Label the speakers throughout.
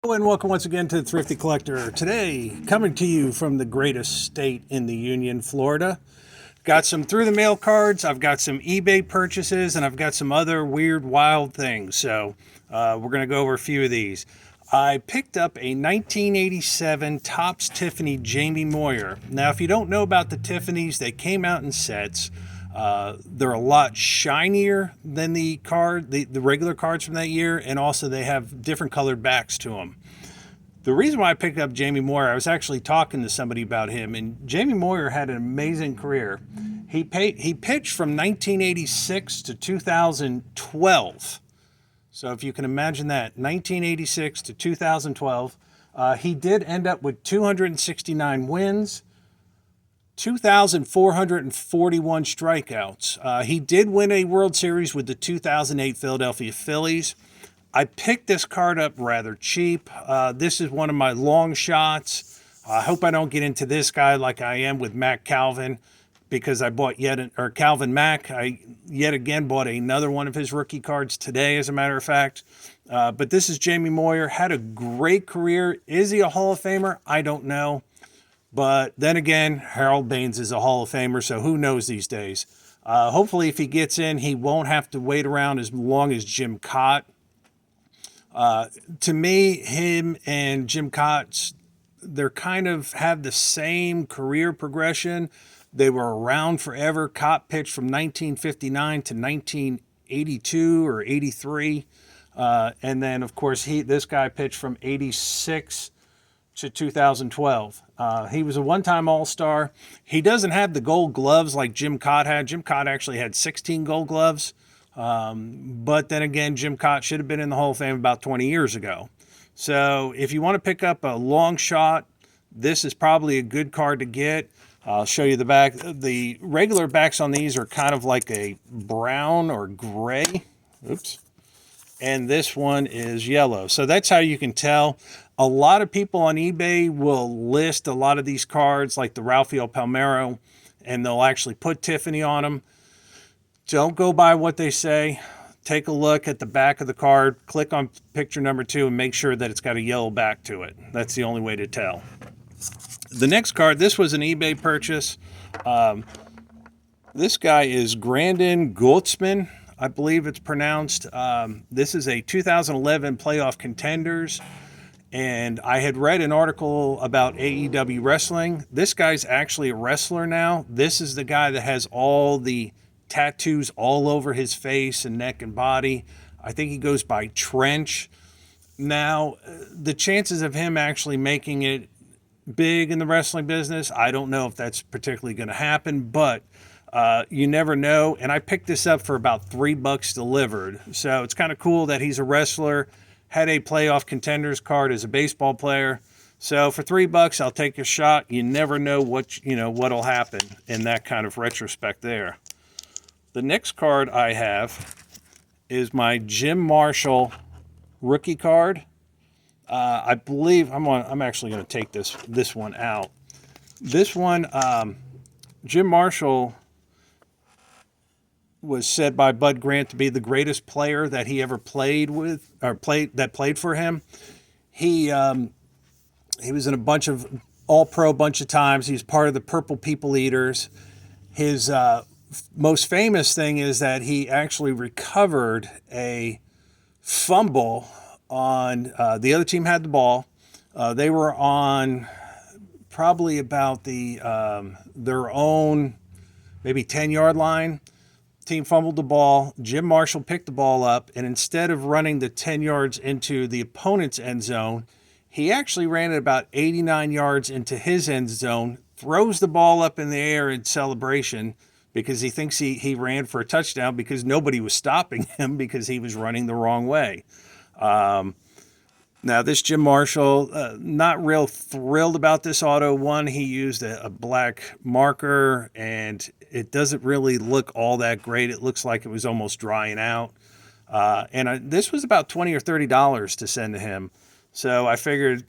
Speaker 1: Hello and welcome once again to the Thrifty Collector. Today, coming to you from the greatest state in the Union, Florida. Got some through the mail cards, I've got some eBay purchases, and I've got some other weird, wild things. So, we're going to go over a few of these. I picked up a 1987 Topps Tiffany Jamie Moyer. Now, if you don't know about the Tiffany's, they came out in sets. They're a lot shinier than the regular cards from that year, and also they have different colored backs to them. The reason why I picked up Jamie Moyer, I was actually talking to somebody about him, and Jamie Moyer had an amazing career. He pitched from 1986 to 2012. So if you can imagine that, 1986 to 2012, he did end up with 269 wins, 2,441 strikeouts. He did win a World Series with the 2008 Philadelphia Phillies. I picked this card up rather cheap. This is one of my long shots. I hope I don't get into this guy like I am with Mac Calvin, because I bought Calvin Mack. I yet again bought another one of his rookie cards today, as a matter of fact. But this is Jamie Moyer. Had a great career. Is he a Hall of Famer? I don't know. But then again, Harold Baines is a Hall of Famer, so who knows these days. Hopefully, if he gets in, he won't have to wait around as long as Jim Kaat. To me, him and Jim Kaat, they're kind of have the same career progression. They were around forever. Kaat pitched from 1959 to 1982 or 83. And then, of course, this guy pitched from 86 to 2012. He was a one-time All-Star. He doesn't have the gold gloves like Jim Kaat had. Jim Kaat actually had 16 gold gloves. But then again, Jim Kaat should have been in the Hall of Fame about 20 years ago. So if you want to pick up a long shot, this is probably a good card to get. I'll show you the back. The regular backs on these are kind of like a brown or gray. Oops. And this one is yellow. So that's how you can tell. A lot of people on eBay will list a lot of these cards, like the Rafael Palmeiro, and they'll actually put Tiffany on them. Don't go by what they say. Take a look at the back of the card, click on picture number 2, and make sure that it's got a yellow back to it. That's the only way to tell. The next card, this was an eBay purchase. This guy is Grandin Goltzman, I believe it's pronounced. This is a 2011 playoff contenders. And I had read an article about AEW wrestling. This guy's actually a wrestler now. This is the guy that has all the tattoos all over his face and neck and body. I think he goes by Trench. Now, the chances of him actually making it big in the wrestling business, I don't know if that's particularly going to happen, but you never know. And I picked this up for about $3 delivered. So it's kind of cool that he's a wrestler, had a playoff contenders card as a baseball player. So for $3, I'll take a shot. You never know what'll happen in that kind of retrospect there. The next card I have is my Jim Marshall rookie card. I believe I'm actually going to take this one out. This one, Jim Marshall was said by Bud Grant to be the greatest player that he ever played for him. He was in a bunch of All-Pro bunch of times. He's part of the Purple People Eaters. His most famous thing is that he actually recovered a fumble on the other team had the ball. They were on probably about their own maybe 10-yard line. Team fumbled the ball. Jim Marshall picked the ball up, and instead of running the 10 yards into the opponent's end zone, he actually ran it about 89 yards into his end zone, throws the ball up in the air in celebration because he thinks he ran for a touchdown because nobody was stopping him because he was running the wrong way. Now, this Jim Marshall, not real thrilled about this auto. One, he used a black marker, and it doesn't really look all that great. It looks like it was almost drying out. This was about $20 or $30 to send to him. So I figured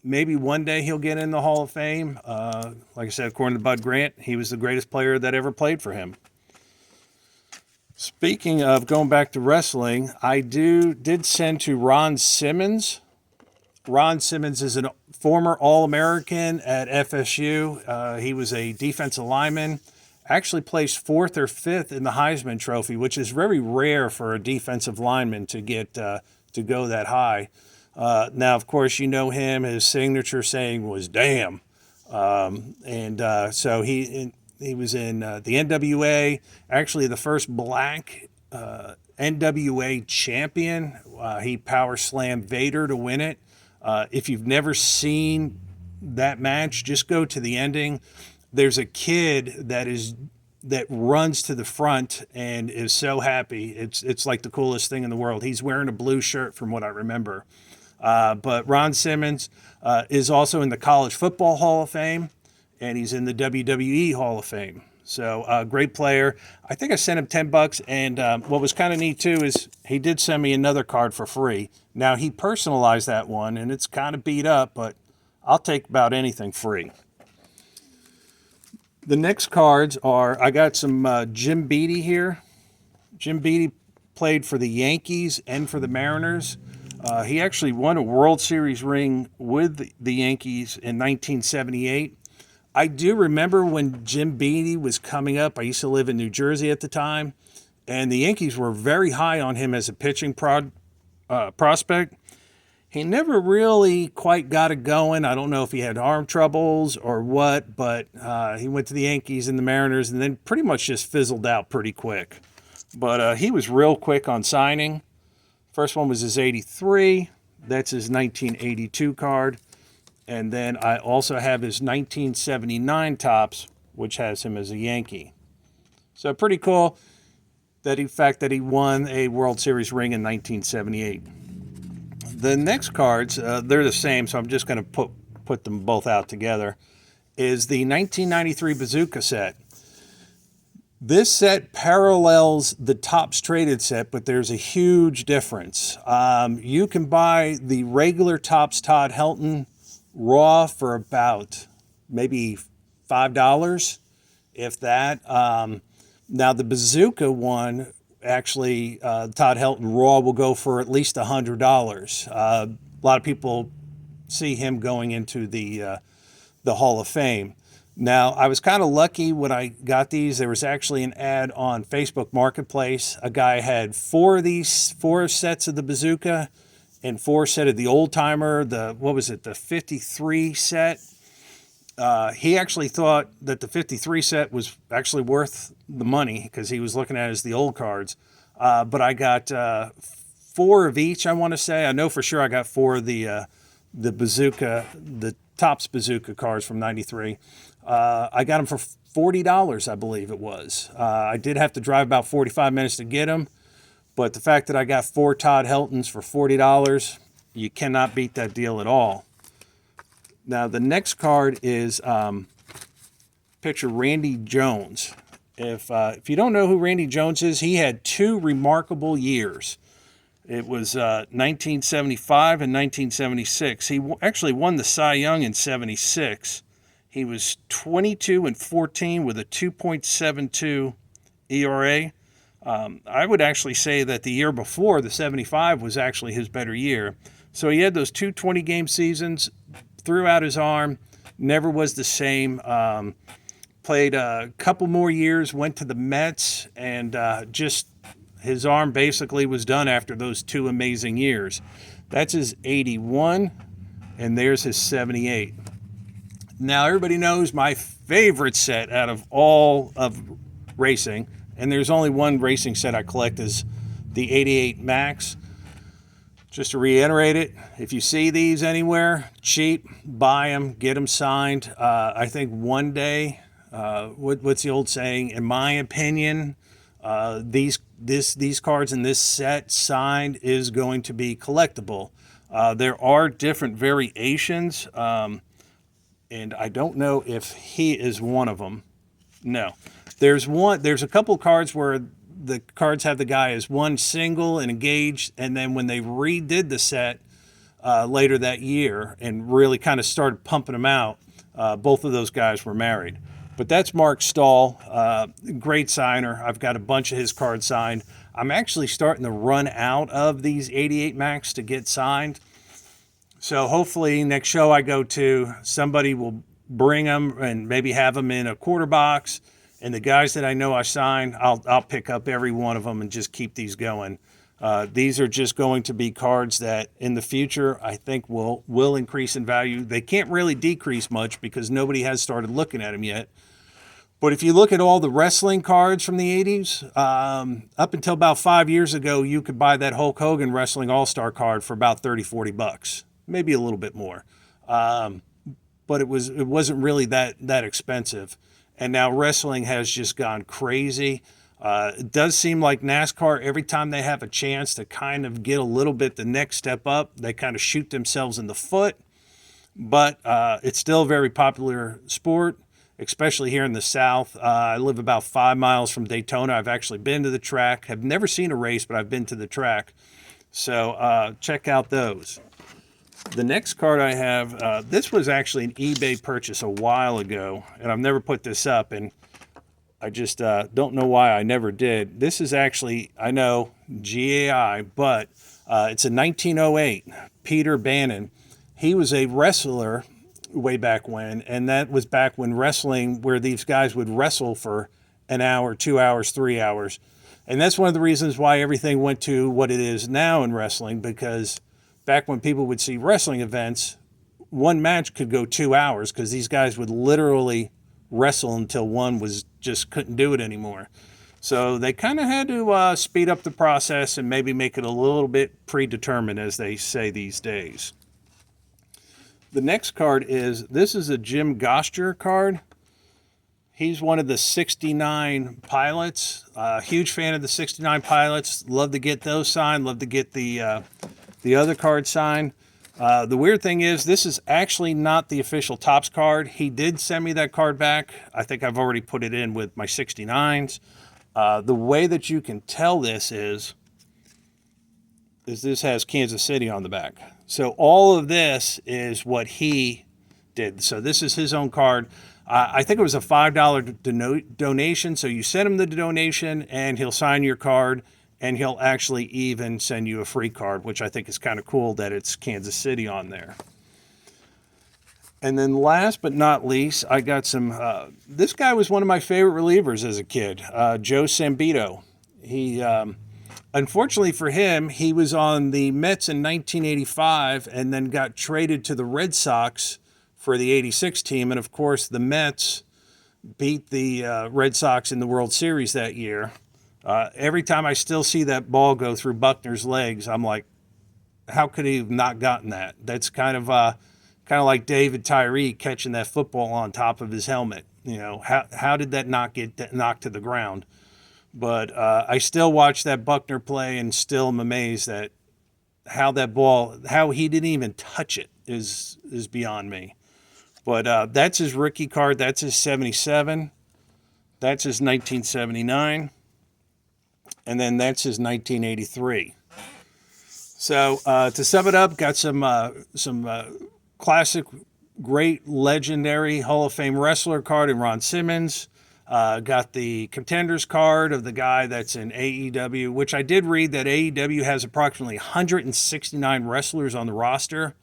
Speaker 1: maybe one day he'll get in the Hall of Fame. Like I said, according to Bud Grant, he was the greatest player that ever played for him. Speaking of going back to wrestling, I did send to Ron Simmons Ron Simmons is a former All-American at FSU. He was a defensive lineman. Actually placed fourth or fifth in the Heisman Trophy, which is very rare for a defensive lineman to get to go that high. Now, of course, you know him. His signature saying was "damn," so he was in the NWA. Actually, the first black NWA champion. He power slammed Vader to win it. If you've never seen that match, just go to the ending. There's a kid that runs to the front and is so happy. It's like the coolest thing in the world. He's wearing a blue shirt from what I remember. But Ron Simmons is also in the College Football Hall of Fame, and he's in the WWE Hall of Fame. So great player. I think I sent him $10, and what was kind of neat too is he did send me another card for free. Now he personalized that one, and it's kind of beat up, but I'll take about anything free. The next cards are, I got some Jim Beattie here. Jim Beattie played for the Yankees and for the Mariners. He actually won a World Series ring with the Yankees in 1978. I do remember when Jim Beattie was coming up. I used to live in New Jersey at the time, and the Yankees were very high on him as a pitching prospect. He never really quite got it going. I don't know if he had arm troubles or what, but he went to the Yankees and the Mariners and then pretty much just fizzled out pretty quick. But he was real quick on signing. First one was his 83. That's his 1982 card. And then I also have his 1979 Topps, which has him as a Yankee. So pretty cool that he won a World Series ring in 1978. The next cards, they're the same, so I'm just going to put them both out together, is the 1993 Bazooka set. This set parallels the Topps Traded set, but there's a huge difference. You can buy the regular Topps Todd Helton raw for about maybe $5, if that. Now the Bazooka one, actually, Todd Helton raw will go for at least $100. A lot of people see him going into the Hall of Fame. Now, I was kind of lucky when I got these. There was actually an ad on Facebook Marketplace. A guy had four sets of the Bazooka and 4 set of the old timer, the 53 set. He actually thought that the 53 set was actually worth the money because he was looking at it as the old cards. But I got 4 of each, I want to say. I know for sure I got 4 of the Bazooka, the Topps Bazooka cards from 93. I got them for $40, I believe it was. I did have to drive about 45 minutes to get them. But the fact that I got 4 Todd Heltons for $40, you cannot beat that deal at all. Now, the next card is picture Randy Jones. If you don't know who Randy Jones is, he had 2 remarkable years. It was 1975 and 1976. He actually won the Cy Young in 76. He was 22-14 with a 2.72 ERA. I would actually say that the year before, the 75, was actually his better year. So he had those 2 20-game seasons, threw out his arm, never was the same. Played a couple more years, went to the Mets, and just his arm basically was done after those 2 amazing years. That's his 81, and there's his 78. Now, everybody knows my favorite set out of all of racing, and there's only one racing set I collect, is the 88 Max. Just to reiterate it, if you see these anywhere, cheap, buy them, get them signed. I think one day, what's the old saying? In my opinion, these cards in this set signed is going to be collectible. There are different variations, and I don't know if he is one of them. No. There's a couple cards where the cards have the guy as one single and engaged, and then when they redid the set later that year and really kind of started pumping them out, both of those guys were married. But that's Mark Stahl, great signer. I've got a bunch of his cards signed. I'm actually starting to run out of these 88 Max to get signed. So hopefully next show I go to, somebody will bring them and maybe have them in a quarter box. And the guys that I know I signed, I'll pick up every one of them and just keep these going. These are just going to be cards that in the future I think will increase in value. They can't really decrease much because nobody has started looking at them yet. But if you look at all the wrestling cards from the 80s, up until about 5 years ago, you could buy that Hulk Hogan Wrestling All-Star card for about 30, 40 bucks, maybe a little bit more. But it wasn't really that expensive. And now wrestling has just gone crazy. It does seem like NASCAR, every time they have a chance to kind of get a little bit the next step up, they kind of shoot themselves in the foot. But it's still a very popular sport, especially here in the South. I live about 5 miles from Daytona. I've actually been to the track. Have never seen a race, but I've been to the track. So check out those. The next card I have, this was actually an eBay purchase a while ago, and I've never put this up, and I just don't know why I never did. This is actually, I know, GAI, but it's a 1908 Peter Bannon. He was a wrestler way back when, and that was back when wrestling, where these guys would wrestle for an hour, 2 hours, 3 hours. And that's one of the reasons why everything went to what it is now in wrestling, because back when people would see wrestling events, one match could go 2 hours because these guys would literally wrestle until one was just couldn't do it anymore. So they kind of had to speed up the process and maybe make it a little bit predetermined, as they say these days. The next card this is a Jim Goscher card. He's one of the 69 pilots. Huge fan of the 69 pilots. Love to get those signed. Love to get the other card signed. The weird thing is, this is actually not the official Topps card. He did send me that card back. I think I've already put it in with my 69s. The way that you can tell this is this has Kansas City on the back. So all of this is what he did. So this is his own card. I think it was a $5 donation. So you send him the donation and he'll sign your card, and he'll actually even send you a free card, which I think is kind of cool that it's Kansas City on there. And then last but not least, I got some, this guy was one of my favorite relievers as a kid, Joe Sambito. He, unfortunately for him, he was on the Mets in 1985 and then got traded to the Red Sox for the 86 team. And of course, the Mets beat the Red Sox in the World Series that year. Every time I still see that ball go through Buckner's legs, I'm like, how could he have not gotten that? That's kind of like David Tyree catching that football on top of his helmet. You know, how did that not get knocked to the ground? But I still watch that Buckner play and still am amazed at how that ball, how he didn't even touch it is beyond me. But that's his rookie card. That's his 77. That's his 1979. And then that's his 1983. So to sum it up, got some classic, great, legendary Hall of Fame wrestler card in Ron Simmons. Got the Contenders card of the guy that's in AEW, which I did read that AEW has approximately 169 wrestlers on the roster.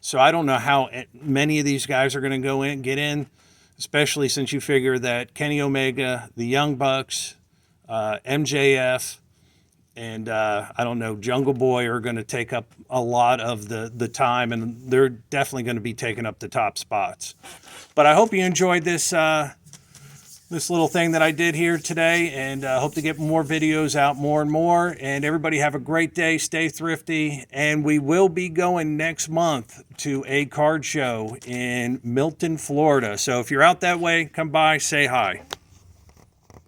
Speaker 1: So I don't know how many of these guys are going to get in, especially since you figure that Kenny Omega, the Young Bucks, MJF, and I don't know, Jungle Boy are going to take up a lot of the time, and they're definitely going to be taking up the top spots. But I hope you enjoyed this little thing that I did here today, and hope to get more videos out more and more. And everybody have a great day, stay thrifty, and we will be going next month to a card show in Milton, Florida. So if you're out that way, come by, say hi.